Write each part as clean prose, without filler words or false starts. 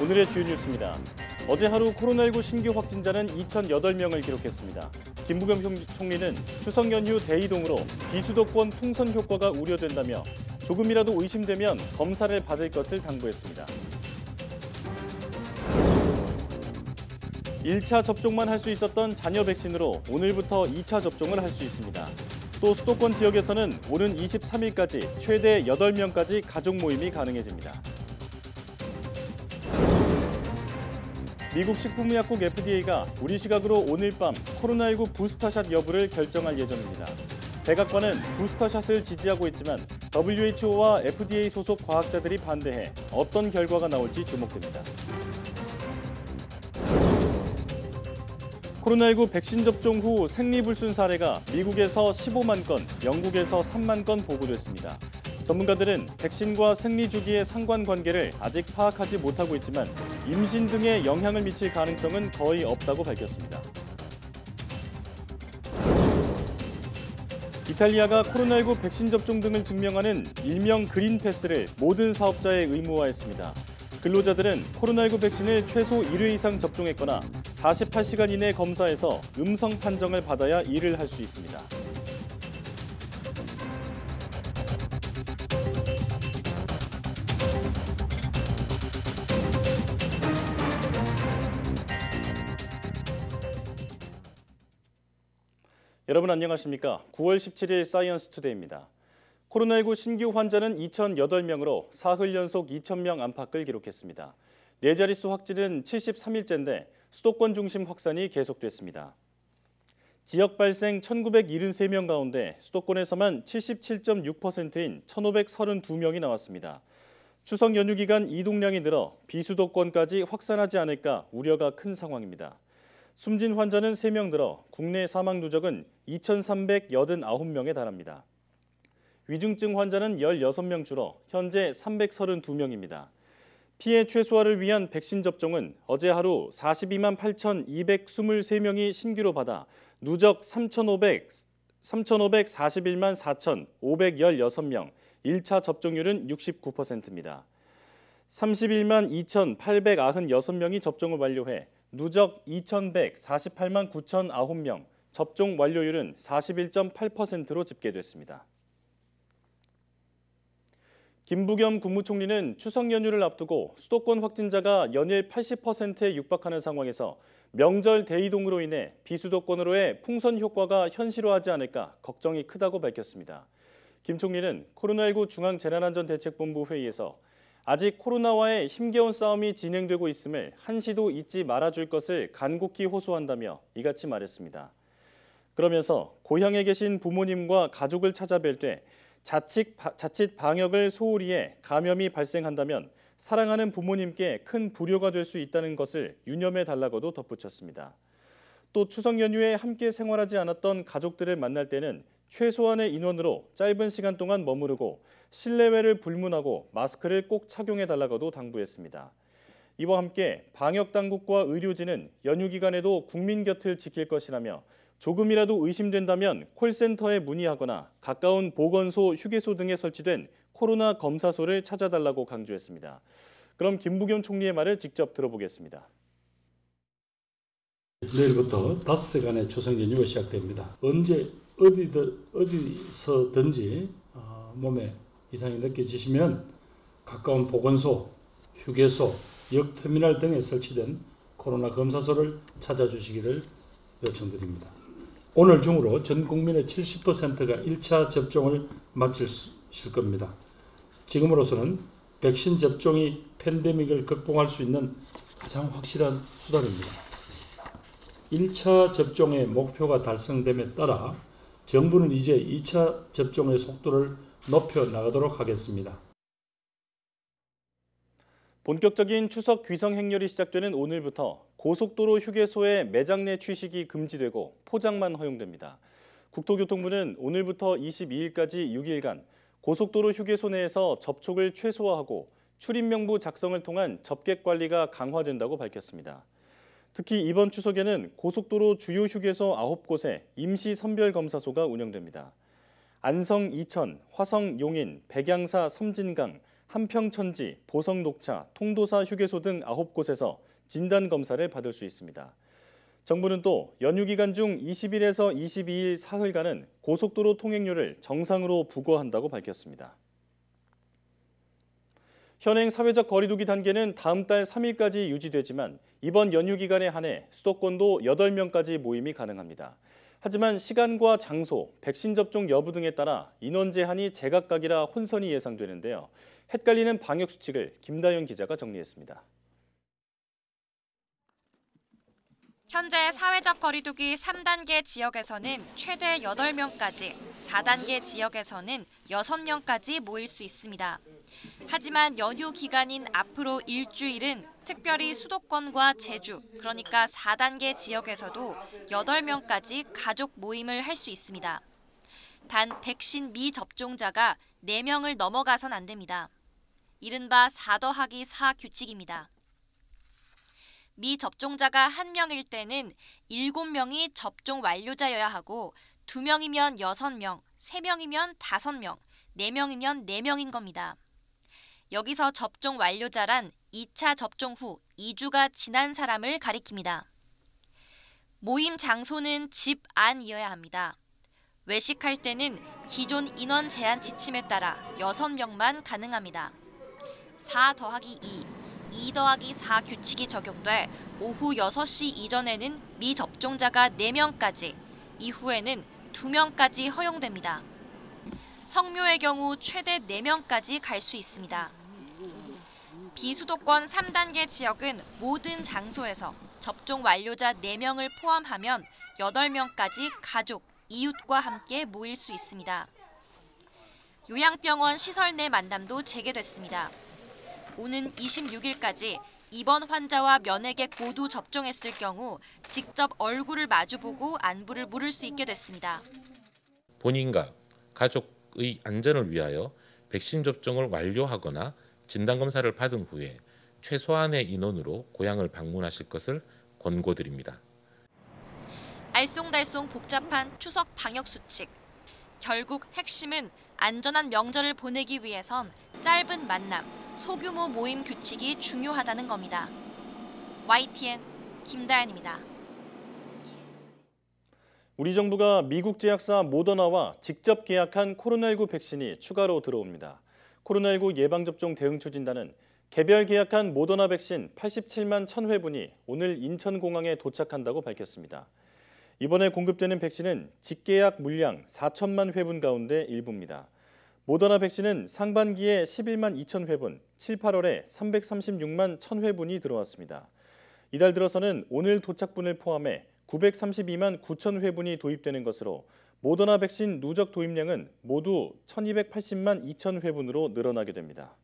오늘의 주요 뉴스입니다. 어제 하루 코로나19 신규 확진자는 2,008명을 기록했습니다. 김부겸 총리는 추석 연휴 대이동으로 비수도권 풍선 효과가 우려된다며 조금이라도 의심되면 검사를 받을 것을 당부했습니다. 1차 접종만 할 수 있었던 잔여 백신으로 오늘부터 2차 접종을 할 수 있습니다. 또 수도권 지역에서는 오는 23일까지 최대 8명까지 가족 모임이 가능해집니다. 미국 식품의약국 FDA가 우리 시각으로 오늘 밤 코로나19 부스터샷 여부를 결정할 예정입니다. 백악관은 부스터샷을 지지하고 있지만 WHO와 FDA 소속 과학자들이 반대해 어떤 결과가 나올지 주목됩니다. 코로나19 백신 접종 후 생리불순 사례가 미국에서 15만 건, 영국에서 3만 건 보고됐습니다. 전문가들은 백신과 생리 주기의 상관관계를 아직 파악하지 못하고 있지만 임신 등에 영향을 미칠 가능성은 거의 없다고 밝혔습니다. 이탈리아가 코로나19 백신 접종 등을 증명하는 일명 그린 패스를 모든 사업자에 의무화했습니다. 근로자들은 코로나19 백신을 최소 1회 이상 접종했거나 48시간 이내 검사에서 음성 판정을 받아야 일을 할 수 있습니다. 여러분 안녕하십니까? 9월 17일 사이언스 투데이입니다. 코로나19 신규 환자는 2,008명으로 사흘 연속 2,000명 안팎을 기록했습니다. 네 자릿수 확진은 73일째인데 수도권 중심 확산이 계속됐습니다. 지역 발생 1,973명 가운데 수도권에서만 77.6%인 1,532명이 나왔습니다. 추석 연휴 기간 이동량이 늘어 비수도권까지 확산하지 않을까 우려가 큰 상황입니다. 숨진 환자는 3명 늘어 국내 사망 누적은 2,389명에 달합니다. 위중증 환자는 16명 줄어 현재 332명입니다. 피해 최소화를 위한 백신 접종은 어제 하루 42만 8,223명이 신규로 받아 누적 3,541만 4,516명, 1차 접종률은 69%입니다. 31만 2,896명이 접종을 완료해 누적 2,148만 9,009명, 접종 완료율은 41.8%로 집계됐습니다. 김부겸 국무총리는 추석 연휴를 앞두고 수도권 확진자가 연일 80%에 육박하는 상황에서 명절 대이동으로 인해 비수도권으로의 풍선 효과가 현실화하지 않을까 걱정이 크다고 밝혔습니다. 김 총리는 코로나19 중앙재난안전대책본부 회의에서 아직 코로나와의 힘겨운 싸움이 진행되고 있음을 한시도 잊지 말아줄 것을 간곡히 호소한다며 이같이 말했습니다. 그러면서 고향에 계신 부모님과 가족을 찾아뵐 때 자칫 방역을 소홀히 해 감염이 발생한다면 사랑하는 부모님께 큰 불효가 될 수 있다는 것을 유념해 달라고도 덧붙였습니다. 또 추석 연휴에 함께 생활하지 않았던 가족들을 만날 때는 최소한의 인원으로 짧은 시간 동안 머무르고 실내외를 불문하고 마스크를 꼭 착용해 달라고도 당부했습니다. 이와 함께 방역당국과 의료진은 연휴 기간에도 국민 곁을 지킬 것이라며 조금이라도 의심된다면 콜센터에 문의하거나 가까운 보건소, 휴게소 등에 설치된 코로나 검사소를 찾아달라고 강조했습니다. 그럼 김부겸 총리의 말을 직접 들어보겠습니다. 내일부터 5세간의 추석 연휴가 시작됩니다. 언제 어디서든지 몸에 이상이 느껴지시면 가까운 보건소, 휴게소, 역터미널 등에 설치된 코로나 검사소를 찾아주시기를 요청드립니다. 오늘 중으로 전 국민의 70%가 1차 접종을 마치실 겁니다. 지금으로서는 백신 접종이 팬데믹을 극복할 수 있는 가장 확실한 수단입니다. 1차 접종의 목표가 달성됨에 따라 정부는 이제 2차 접종의 속도를 높여 나가도록 하겠습니다. 본격적인 추석 귀성 행렬이 시작되는 오늘부터 고속도로 휴게소의 매장 내 취식이 금지되고 포장만 허용됩니다. 국토교통부는 오늘부터 22일까지 6일간 고속도로 휴게소 내에서 접촉을 최소화하고 출입명부 작성을 통한 접객 관리가 강화된다고 밝혔습니다. 특히 이번 추석에는 고속도로 주요 휴게소 9곳에 임시 선별검사소가 운영됩니다. 안성 이천, 화성 용인, 백양사 섬진강, 한평천지, 보성녹차, 통도사 휴게소 등 9곳에서 진단검사를 받을 수 있습니다. 정부는 또 연휴 기간 중 20일에서 22일 사흘간은 고속도로 통행료를 정상으로 부과한다고 밝혔습니다. 현행 사회적 거리 두기 단계는 다음 달 3일까지 유지되지만 이번 연휴 기간에 한해 수도권도 8명까지 모임이 가능합니다. 하지만 시간과 장소, 백신 접종 여부 등에 따라 인원 제한이 제각각이라 혼선이 예상되는데요. 헷갈리는 방역 수칙을 김다연 기자가 정리했습니다. 현재 사회적 거리두기 3단계 지역에서는 최대 8명까지, 4단계 지역에서는 6명까지 모일 수 있습니다. 하지만 연휴 기간인 앞으로 일주일은 특별히 수도권과 제주, 그러니까 4단계 지역에서도 8명까지 가족 모임을 할 수 있습니다. 단 백신 미접종자가 4명을 넘어가선 안 됩니다. 이른바 4더하기4 규칙입니다. 미접종자가 1명일 때는 7명이 접종 완료자여야 하고 2명이면 6명, 3명이면 5명, 4명이면 4명인 겁니다. 여기서 접종 완료자란 2차 접종 후 2주가 지난 사람을 가리킵니다. 모임 장소는 집 안이어야 합니다. 외식할 때는 기존 인원 제한 지침에 따라 6명만 가능합니다. 4더하기2, 2더하기4 규칙이 적용돼 오후 6시 이전에는 미접종자가 4명까지, 이후에는 2명까지 허용됩니다. 성묘의 경우 최대 4명까지 갈 수 있습니다. 비수도권 3단계 지역은 모든 장소에서 접종 완료자 4명을 포함하면 8명까지 가족, 이웃과 함께 모일 수 있습니다. 요양병원 시설 내 만남도 재개됐습니다. 오는 26일까지 입원 환자와 면회객 모두 접종했을 경우 직접 얼굴을 마주보고 안부를 물을 수 있게 됐습니다. 본인과 가족의 안전을 위하여 백신 접종을 완료하거나 진단검사를 받은 후에 최소한의 인원으로 고향을 방문하실 것을 권고드립니다. 알쏭달쏭 복잡한 추석 방역 수칙. 결국 핵심은 안전한 명절을 보내기 위해선 짧은 만남, 소규모 모임 규칙이 중요하다는 겁니다. YTN 김다연입니다. 우리 정부가 미국 제약사 모더나와 직접 계약한 코로나19 백신이 추가로 들어옵니다. 코로나19 예방접종 대응추진단은 개별 계약한 모더나 백신 87만 1000회분이 오늘 인천공항에 도착한다고 밝혔습니다. 이번에 공급되는 백신은 직계약 물량 4천만 회분 가운데 일부입니다. 모더나 백신은 상반기에 11만 2천 회분, 7, 8월에 336만 1000회분이 들어왔습니다. 이달 들어서는 오늘 도착분을 포함해 932만 9천 회분이 도입되는 것으로 모더나 백신 누적 도입량은 모두 1280만 2천 회분으로 늘어나게 됩니다.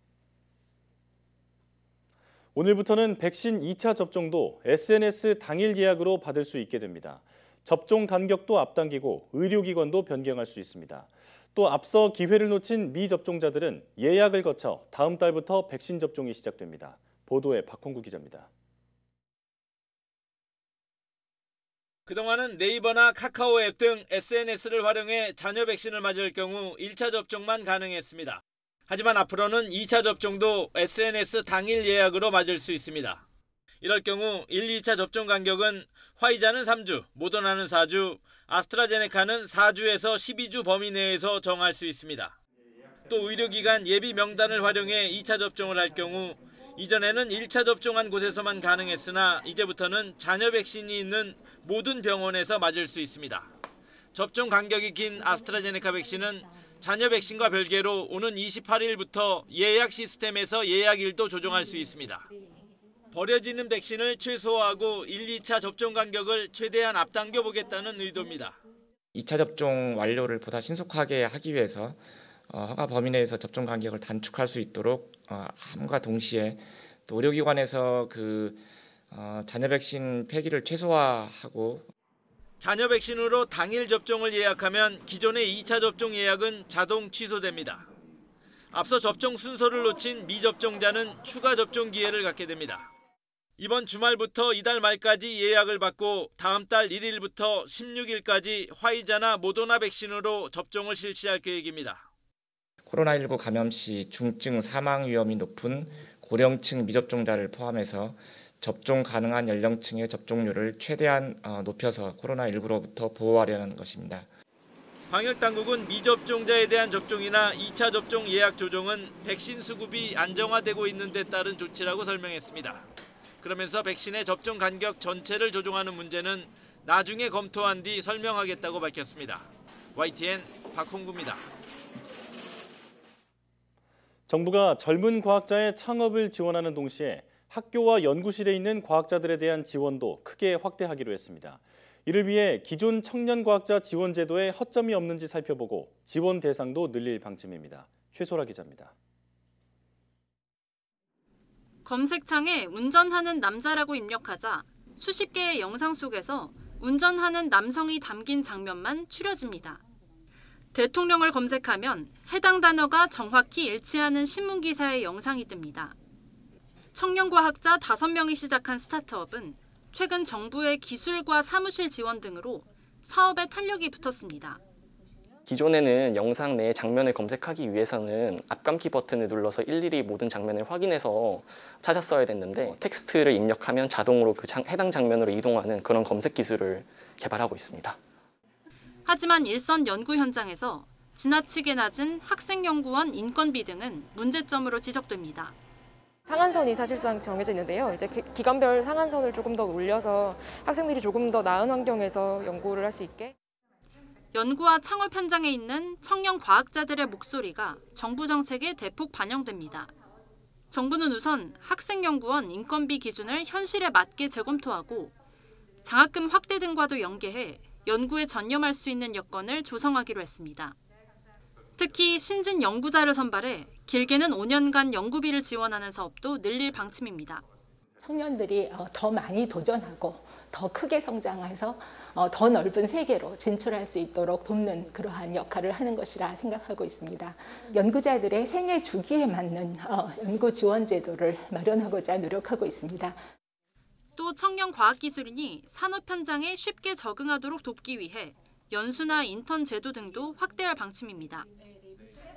오늘부터는 백신 2차 접종도 SNS 당일 예약으로 받을 수 있게 됩니다. 접종 간격도 앞당기고 의료기관도 변경할 수 있습니다. 또 앞서 기회를 놓친 미접종자들은 예약을 거쳐 다음 달부터 백신 접종이 시작됩니다. 보도에 박홍구 기자입니다. 그동안은 네이버나 카카오 앱 등 SNS를 활용해 자녀 백신을 맞을 경우 1차 접종만 가능했습니다. 하지만 앞으로는 2차 접종도 SNS 당일 예약으로 맞을 수 있습니다. 이럴 경우 1, 2차 접종 간격은 화이자는 3주, 모더나는 4주, 아스트라제네카는 4주에서 12주 범위 내에서 정할 수 있습니다. 또 의료기관 예비 명단을 활용해 2차 접종을 할 경우 이전에는 1차 접종한 곳에서만 가능했으나 이제부터는 자녀 백신이 있는 모든 병원에서 맞을 수 있습니다. 접종 간격이 긴 아스트라제네카 백신은 자녀 백신과 별개로 오는 28일부터 예약 시스템에서 예약일도 조정할 수 있습니다. 버려지는 백신을 최소화하고 1, 2차 접종 간격을 최대한 앞당겨 보겠다는 의도입니다. 2차 접종 완료를 보다 신속하게 하기 위해서 허가 범위 내에서 접종 간격을 단축할 수 있도록 함과 동시에 또 의료기관에서 자녀 백신 폐기를 최소화하고 자녀 백신으로 당일 접종을 예약하면 기존의 2차 접종 예약은 자동 취소됩니다. 앞서 접종 순서를 놓친 미접종자는 추가 접종 기회를 갖게 됩니다. 이번 주말부터 이달 말까지 예약을 받고 다음 달 1일부터 16일까지 화이자나 모더나 백신으로 접종을 실시할 계획입니다. 코로나19 감염 시 중증 사망 위험이 높은 고령층 미접종자를 포함해서 접종 가능한 연령층의 접종률을 최대한 높여서 코로나19로부터 보호하려는 것입니다. 방역당국은 미접종자에 대한 접종이나 2차 접종 예약 조정은 백신 수급이 안정화되고 있는 데 따른 조치라고 설명했습니다. 그러면서 백신의 접종 간격 전체를 조정하는 문제는 나중에 검토한 뒤 설명하겠다고 밝혔습니다. YTN 박홍구입니다. 정부가 젊은 과학자의 창업을 지원하는 동시에 학교와 연구실에 있는 과학자들에 대한 지원도 크게 확대하기로 했습니다. 이를 위해 기존 청년과학자 지원 제도에 허점이 없는지 살펴보고 지원 대상도 늘릴 방침입니다. 최소라 기자입니다. 검색창에 운전하는 남자라고 입력하자 수십 개의 영상 속에서 운전하는 남성이 담긴 장면만 추려집니다. 대통령을 검색하면 해당 단어가 정확히 일치하는 신문기사의 영상이 뜹니다. 청년과학자 5명이 시작한 스타트업은 최근 정부의 기술과 사무실 지원 등으로 사업에 탄력이 붙었습니다. 기존에는 영상 내 장면을 검색하기 위해서는 앞감기 버튼을 눌러서 일일이 모든 장면을 확인해서 찾았어야 됐는데 텍스트를 입력하면 자동으로 해당 장면으로 이동하는 그런 검색 기술을 개발하고 있습니다. 하지만 일선 연구 현장에서 지나치게 낮은 학생연구원 인건비 등은 문제점으로 지적됩니다. 상한선이 사실상 정해져 있는데요. 이제 기관별 상한선을 조금 더 올려서 학생들이 조금 더 나은 환경에서 연구를 할 수 있게. 연구와 창업 현장에 있는 청년 과학자들의 목소리가 정부 정책에 대폭 반영됩니다. 정부는 우선 학생연구원 인건비 기준을 현실에 맞게 재검토하고 장학금 확대 등과도 연계해 연구에 전념할 수 있는 여건을 조성하기로 했습니다. 특히 신진 연구자를 선발해 길게는 5년간 연구비를 지원하는 사업도 늘릴 방침입니다. 청년들이 더 많이 도전하고 더 크게 성장해서 더 넓은 세계로 진출할 수 있도록 돕는 그러한 역할을 하는 것이라 생각하고 있습니다. 연구자들의 생애 주기에 맞는 연구 지원 제도를 마련하고자 노력하고 있습니다. 또 청년 과학기술인이 산업 현장에 쉽게 적응하도록 돕기 위해 연수나 인턴 제도 등도 확대할 방침입니다.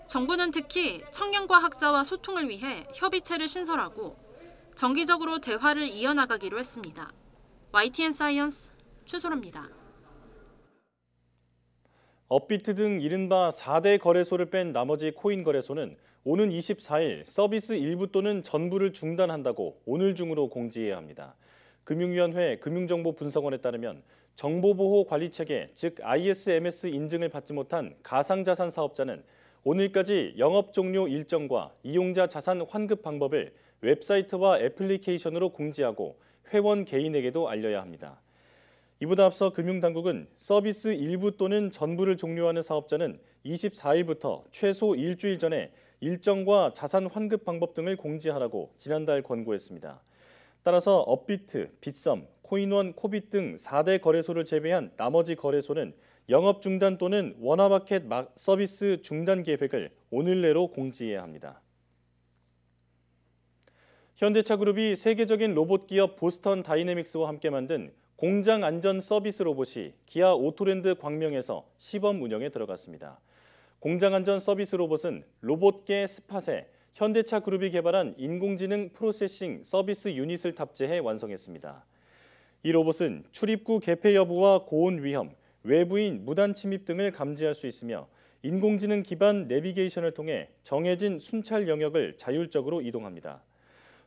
정부는 특히 청년 과학자와 소통을 위해 협의체를 신설하고 정기적으로 대화를 이어나가기로 했습니다. YTN 사이언스 최소라입니다. 업비트 등 이른바 4대 거래소를 뺀 나머지 코인 거래소는 오는 24일 서비스 일부 또는 전부를 중단한다고 오늘 중으로 공지해야 합니다. 금융위원회 금융정보분석원에 따르면 정보보호관리체계 즉 ISMS 인증을 받지 못한 가상자산 사업자는 오늘까지 영업 종료 일정과 이용자 자산 환급 방법을 웹사이트와 애플리케이션으로 공지하고 회원 개인에게도 알려야 합니다. 이보다 앞서 금융당국은 서비스 일부 또는 전부를 종료하는 사업자는 24일부터 최소 일주일 전에 일정과 자산 환급 방법 등을 공지하라고 지난달 권고했습니다. 따라서 업비트, 빗썸, 코인원, 코빗 등 4대 거래소를 제외한 나머지 거래소는 영업 중단 또는 원화마켓 서비스 중단 계획을 오늘 내로 공지해야 합니다. 현대차그룹이 세계적인 로봇 기업 보스턴 다이내믹스와 함께 만든 공장 안전 서비스 로봇이 기아 오토랜드 광명에서 시범 운영에 들어갔습니다. 공장 안전 서비스 로봇은 로봇계 스팟에 현대차그룹이 개발한 인공지능 프로세싱 서비스 유닛을 탑재해 완성했습니다. 이 로봇은 출입구 개폐 여부와 고온 위험, 외부인 무단 침입 등을 감지할 수 있으며 인공지능 기반 내비게이션을 통해 정해진 순찰 영역을 자율적으로 이동합니다.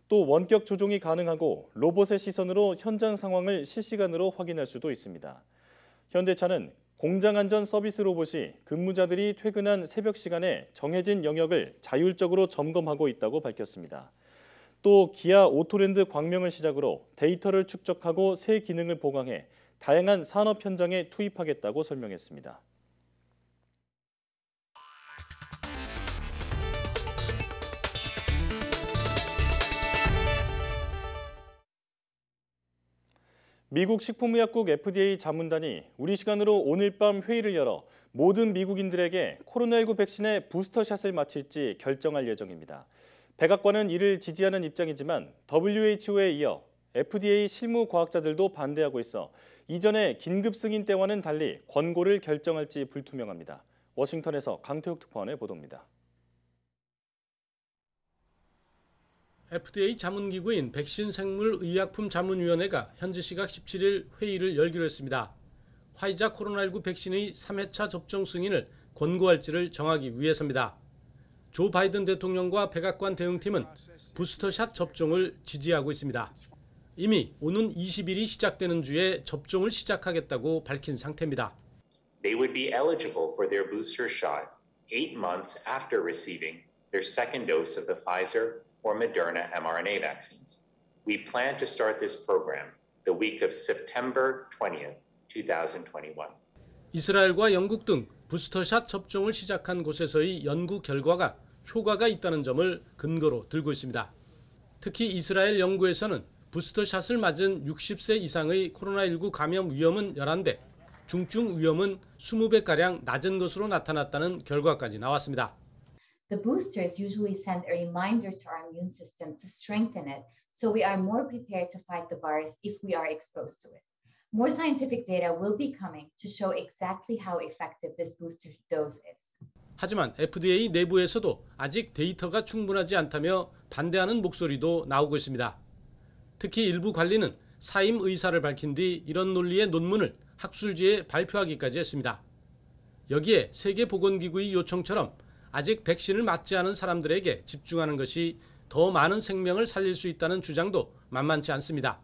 또 원격 조종이 가능하고 로봇의 시선으로 현장 상황을 실시간으로 확인할 수도 있습니다. 현대차는 공장 안전 서비스 로봇이 근무자들이 퇴근한 새벽 시간에 정해진 영역을 자율적으로 점검하고 있다고 밝혔습니다. 또 기아 오토랜드 광명을 시작으로 데이터를 축적하고 새 기능을 보강해 다양한 산업 현장에 투입하겠다고 설명했습니다. 미국 식품의약국 FDA 자문단이 우리 시간으로 오늘 밤 회의를 열어 모든 미국인들에게 코로나19 백신의 부스터샷을 마칠지 결정할 예정입니다. 백악관은 이를 지지하는 입장이지만 WHO에 이어 FDA 실무 과학자들도 반대하고 있어 이전의 긴급 승인 때와는 달리 권고를 결정할지 불투명합니다. 워싱턴에서 강태욱 특파원의 보도입니다. FDA 자문기구인 백신생물의약품자문위원회가 현지 시각 17일 회의를 열기로 했습니다. 화이자 코로나19 백신의 3회차 접종 승인을 권고할지를 정하기 위해서입니다. 조 바이든 대통령과 백악관 대응팀은 부스터샷 접종을 지지하고 있습니다. 이미 오는 20일이 시작되는 주에 접종을 시작하겠다고 밝힌 상태입니다. They would be eligible for their booster shot 8 months after receiving their second dose of the Pfizer or Moderna mRNA vaccines. We plan to start this program the week of September 20th, 2021. 이스라엘과 영국 등 부스터샷 접종을 시작한 곳에서의 연구 결과가 효과가 있다는 점을 근거로 들고 있습니다. 특히 이스라엘 연구에서는 부스터샷을 맞은 60세 이상의 코로나19 감염 위험은 11배, 중증 위험은 20배가량 낮은 것으로 나타났다는 결과까지 나왔습니다. The boosters usually send a reminder to our immune system to strengthen it, so we are more prepared to fight the virus if we are exposed to it. More scientific data will be coming to show exactly how effective this booster dose is. 하지만 FDA 내부에서도 아직 데이터가 충분하지 않다며 반대하는 목소리도 나오고 있습니다. 특히 일부 관리는 사임 의사를 밝힌 뒤 이런 논리의 논문을 학술지에 발표하기까지 했습니다. 여기에 세계보건기구의 요청처럼 아직 백신을 맞지 않은 사람들에게 집중하는 것이 더 많은 생명을 살릴 수 있다는 주장도 만만치 않습니다.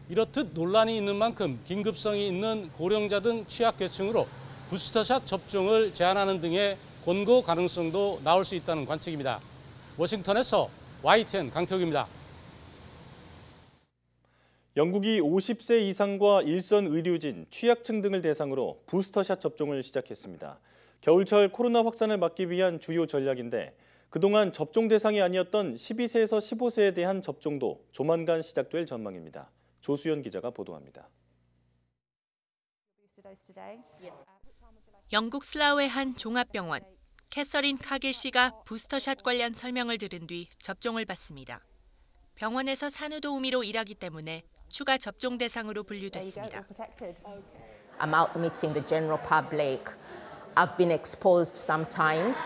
이렇듯 논란이 있는 만큼 긴급성이 있는 고령자 등 취약계층으로 부스터샷 접종을 제한하는 등의 권고 가능성도 나올 수 있다는 관측입니다. 워싱턴에서 YTN 강태욱입니다. 영국이 50세 이상과 일선 의료진, 취약층 등을 대상으로 부스터샷 접종을 시작했습니다. 겨울철 코로나 확산을 막기 위한 주요 전략인데 그동안 접종 대상이 아니었던 12세에서 15세에 대한 접종도 조만간 시작될 전망입니다. 조수연 기자가 보도합니다. 영국 슬라우의 한 종합병원, 캐서린 카길 씨가 부스터샷 관련 설명을 들은 뒤 접종을 받습니다. 병원에서 산후도우미로 일하기 때문에 추가 접종 대상으로 분류됐습니다. I'm out meeting the general public. I've been exposed sometimes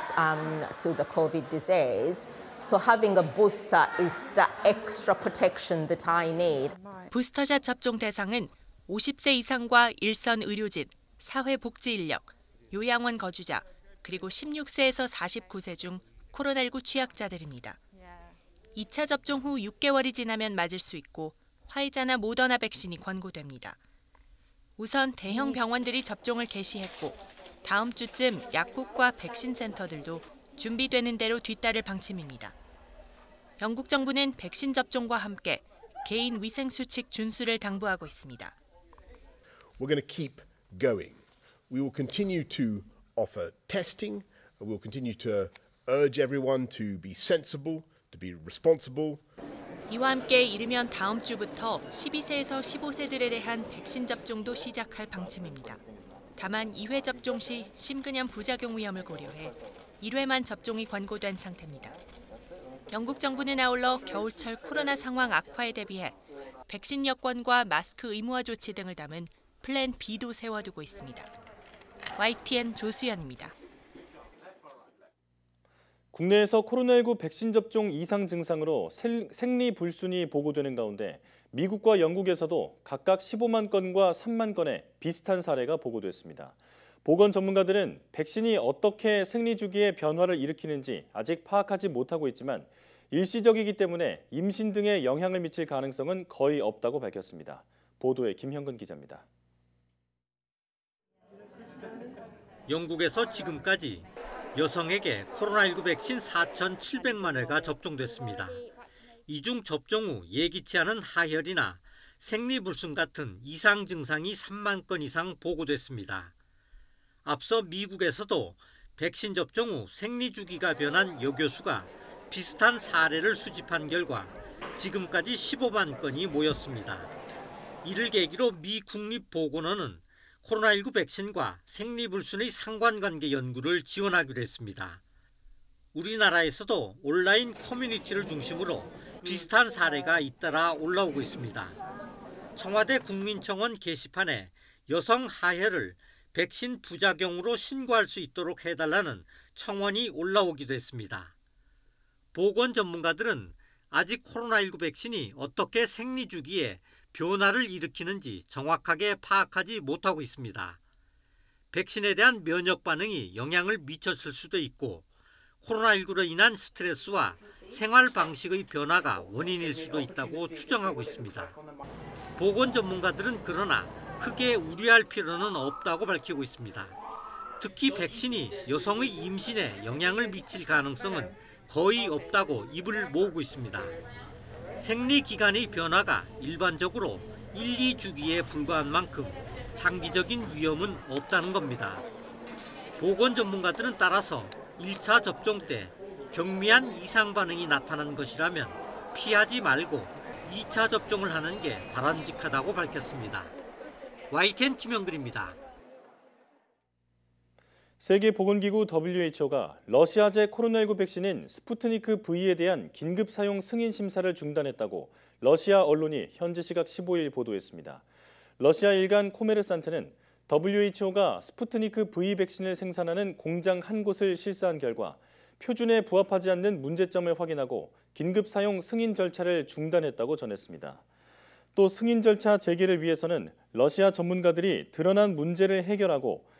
to the COVID disease. So having a booster is the extra protection that I need. 부스터샷 접종 대상은 50세 이상과 일선 의료진, 사회복지 인력, 요양원 거주자, 그리고 16세에서 49세 중 코로나19 취약자들입니다. 2차 접종 후 6개월이 지나면 맞을 수 있고 화이자나 모더나 백신이 권고됩니다. 우선 대형 병원들이 접종을 개시했고 다음 주쯤 약국과 백신 센터들도 준비되는 대로 뒤따를 방침입니다. 영국 정부는 백신 접종과 함께 개인 위생 수칙 준수를 당부하고 있습니다. We're going to keep going. We will continue to offer testing. We will continue to urge everyone to be sensible, to be responsible. 이와 함께 이르면 다음 주부터 12세에서 15세들에 대한 백신 접종도 시작할 방침입니다. 다만 2회 접종 시 심근염 부작용 위험을 고려해 1회만 접종이 권고된 상태입니다. 영국 정부는 아울러 겨울철 코로나 상황 악화에 대비해 백신 여권과 마스크 의무화 조치 등을 담은 플랜 B도 세워두고 있습니다. YTN 조수연입니다. 국내에서 코로나19 백신 접종 이상 증상으로 생리불순이 보고되는 가운데 미국과 영국에서도 각각 15만 건과 3만 건의 비슷한 사례가 보고됐습니다. 보건 전문가들은 백신이 어떻게 생리주기의 변화를 일으키는지 아직 파악하지 못하고 있지만 일시적이기 때문에 임신 등에 영향을 미칠 가능성은 거의 없다고 밝혔습니다. 보도에 김형근 기자입니다. 영국에서 지금까지 여성에게 코로나19 백신 4,700만 회가 접종됐습니다. 이 중 접종 후 예기치 않은 하혈이나 생리불순 같은 이상 증상이 3만 건 이상 보고됐습니다. 앞서 미국에서도 백신 접종 후 생리주기가 변한 여교수가 비슷한 사례를 수집한 결과 지금까지 15만 건이 모였습니다. 이를 계기로 미 국립보건원은 코로나19 백신과 생리불순의 상관관계 연구를 지원하기로 했습니다. 우리나라에서도 온라인 커뮤니티를 중심으로 비슷한 사례가 잇따라 올라오고 있습니다. 청와대 국민청원 게시판에 여성 하혈을 백신 부작용으로 신고할 수 있도록 해달라는 청원이 올라오기도 했습니다. 보건 전문가들은 아직 코로나19 백신이 어떻게 생리 주기에 변화를 일으키는지 정확하게 파악하지 못하고 있습니다. 백신에 대한 면역 반응이 영향을 미쳤을 수도 있고 코로나19로 인한 스트레스와 생활 방식의 변화가 원인일 수도 있다고 추정하고 있습니다. 보건 전문가들은 그러나 크게 우려할 필요는 없다고 밝히고 있습니다. 특히 백신이 여성의 임신에 영향을 미칠 가능성은 거의 없다고 입을 모으고 있습니다. 생리 기간의 변화가 일반적으로 1, 2주기에 불과한 만큼 장기적인 위험은 없다는 겁니다. 보건 전문가들은 따라서 1차 접종 때 경미한 이상 반응이 나타난 것이라면 피하지 말고 2차 접종을 하는 게 바람직하다고 밝혔습니다. YTN 김영근입니다. 세계보건기구 WHO가 러시아제 코로나19 백신인 스푸트니크 V에 대한 긴급 사용 승인 심사를 중단했다고 러시아 언론이 현지 시각 15일 보도했습니다. 러시아 일간 코메르산트는 WHO가 스푸트니크 V 백신을 생산하는 공장 한 곳을 실사한 결과 표준에 부합하지 않는 문제점을 확인하고 긴급 사용 승인 절차를 중단했다고 전했습니다. 또 승인 절차 재개를 위해서는 러시아 전문가들이 드러난 문제를 해결하고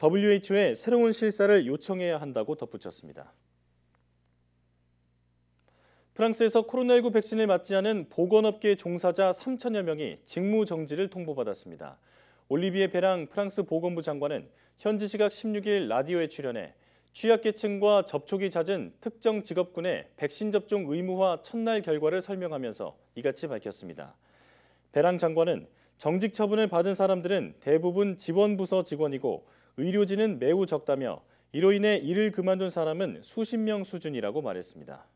WHO에 새로운 실사를 요청해야 한다고 덧붙였습니다. 프랑스에서 코로나19 백신을 맞지 않은 보건업계 종사자 3천여 명이 직무 정지를 통보받았습니다. 올리비에 베랑 프랑스 보건부 장관은 현지 시각 16일 라디오에 출연해 취약계층과 접촉이 잦은 특정 직업군의 백신 접종 의무화 첫날 결과를 설명하면서 이같이 밝혔습니다. 베랑 장관은 정직 처분을 받은 사람들은 대부분 지원부서 직원이고 의료진은 매우 적다며 이로 인해 일을 그만둔 사람은 수십 명 수준이라고 말했습니다.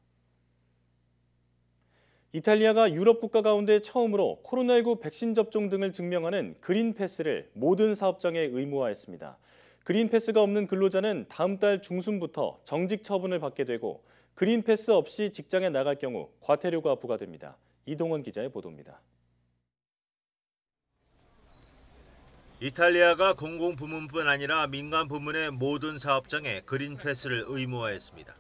이탈리아가 유럽 국가 가운데 처음으로 코로나19 백신 접종 등을 증명하는 그린 패스를 모든 사업장에 의무화했습니다. 그린 패스가 없는 근로자는 다음 달 중순부터 정직 처분을 받게 되고 그린 패스 없이 직장에 나갈 경우 과태료가 부과됩니다. 이동원 기자의 보도입니다. 이탈리아가 공공부문뿐 아니라 민간 부문의 모든 사업장에 그린 패스를 의무화했습니다.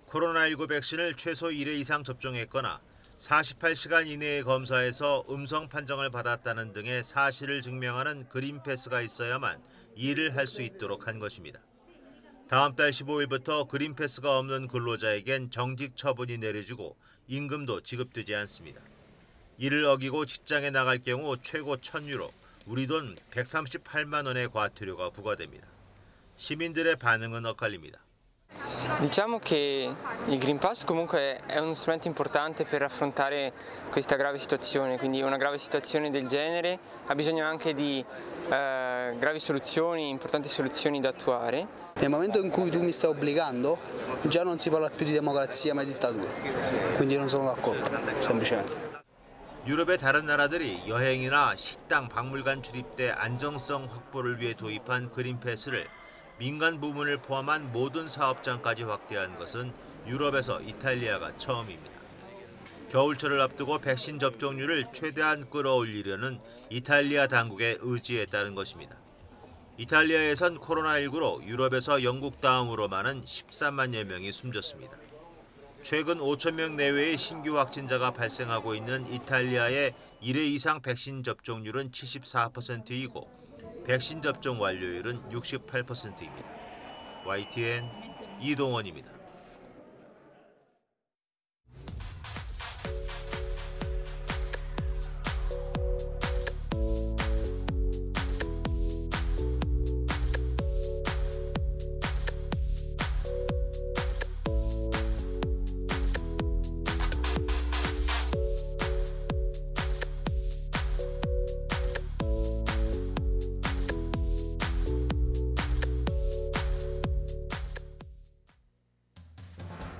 코로나19 백신을 최소 1회 이상 접종했거나 48시간 이내에 검사해서 음성 판정을 받았다는 등의 사실을 증명하는 그린 패스가 있어야만 일을 할 수 있도록 한 것입니다. 다음 달 15일부터 그린 패스가 없는 근로자에겐 정직 처분이 내려지고 임금도 지급되지 않습니다. 이를 어기고 직장에 나갈 경우 최고 1,000유로, 우리 돈 138만 원의 과태료가 부과됩니다. 시민들의 반응은 엇갈립니다. Diciamo che il Green Pass comunque è uno strumento importante per affrontare questa grave situazione, quindi una grave situazione del genere ha bisogno anche di gravi soluzioni, importanti soluzioni da attuare. Nel momento in cui tu mi stai obbligando, già non si parla più di democrazia ma di dittatura, quindi non sono d'accordo, semplicemente. 유럽의 다른 나라들이 여행이나 식당, 박물관 출입 때 안정성 확보를 위해 도입한 그린 패스를 민간 부문을 포함한 모든 사업장까지 확대한 것은 유럽에서 이탈리아가 처음입니다. 겨울철을 앞두고 백신 접종률을 최대한 끌어올리려는 이탈리아 당국의 의지에 따른 것입니다. 이탈리아에선 코로나19로 유럽에서 영국 다음으로 많은 13만여 명이 숨졌습니다. 최근 5천 명 내외의 신규 확진자가 발생하고 있는 이탈리아의 1회 이상 백신 접종률은 74%이고 백신 접종 완료율은 68%입니다. YTN 이동원입니다.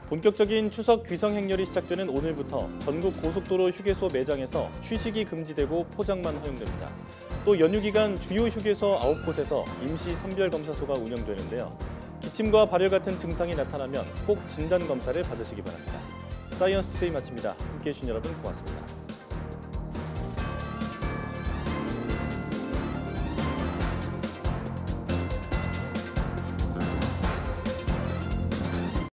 본격적인 추석 귀성 행렬이 시작되는 오늘부터 전국 고속도로 휴게소 매장에서 취식이 금지되고 포장만 허용됩니다. 또 연휴 기간 주요 휴게소 9곳에서 임시 선별검사소가 운영되는데요. 기침과 발열 같은 증상이 나타나면 꼭 진단검사를 받으시기 바랍니다. 사이언스 투데이 마칩니다. 함께해 주신 여러분 고맙습니다.